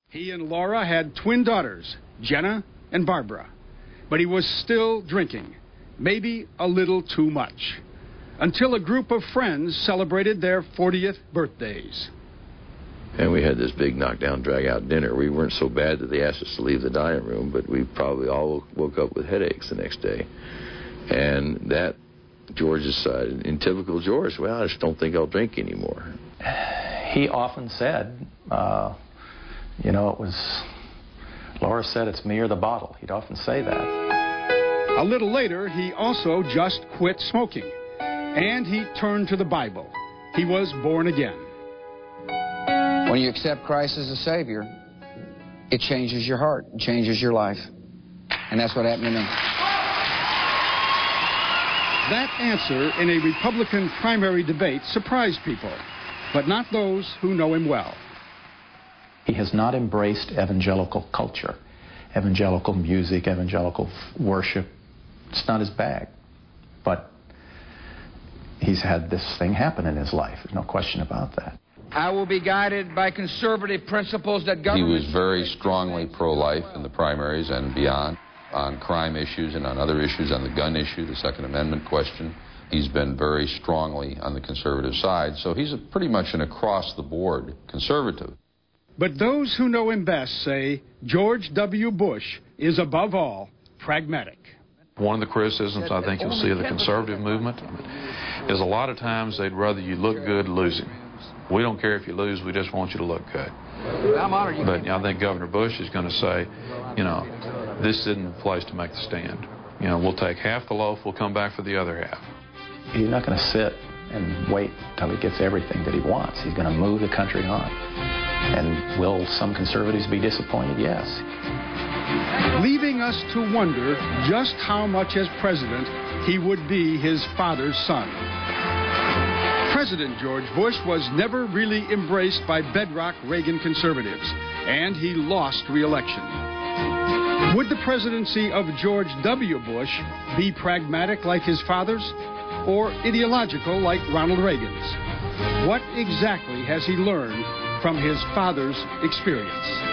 He and Laura had twin daughters, Jenna and Barbara. But he was still drinking, maybe a little too much, until a group of friends celebrated their 40th birthdays. And we had this big knockdown, drag-out dinner. We weren't so bad that they asked us to leave the dining room, but we probably all woke up with headaches the next day. And that, George decided, in typical George, well, I just don't think I'll drink anymore. He often said, you know, it was, Laura said, it's me or the bottle. He'd often say that. A little later, he also just quit smoking, and he turned to the Bible. He was born again. When you accept Christ as a Savior, it changes your heart, it changes your life. And that's what happened to me. That answer in a Republican primary debate surprised people, but not those who know him well. He has not embraced evangelical culture, evangelical music, evangelical worship. It's not his bag. But he's had this thing happen in his life. There's no question about that. I will be guided by conservative principles that govern... He was very strongly pro-life in the primaries and beyond, on crime issues and on other issues, on the gun issue, the Second Amendment question. He's been very strongly on the conservative side, so he's pretty much an across-the-board conservative. But those who know him best say George W. Bush is, above all, pragmatic. One of the criticisms I think you'll see of the conservative movement is a lot of times they'd rather you look good losing. We don't care if you lose, we just want you to look good. But I think Governor Bush is going to say, you know, this isn't the place to make the stand. You know, we'll take half the loaf, we'll come back for the other half. He's not going to sit and wait till he gets everything that he wants. He's going to move the country on. And will some conservatives be disappointed? Yes. Leaving us to wonder just how much as president he would be his father's son. President George Bush was never really embraced by bedrock Reagan conservatives, and he lost re-election. Would the presidency of George W. Bush be pragmatic like his father's, or ideological like Ronald Reagan's? What exactly has he learned from his father's experience?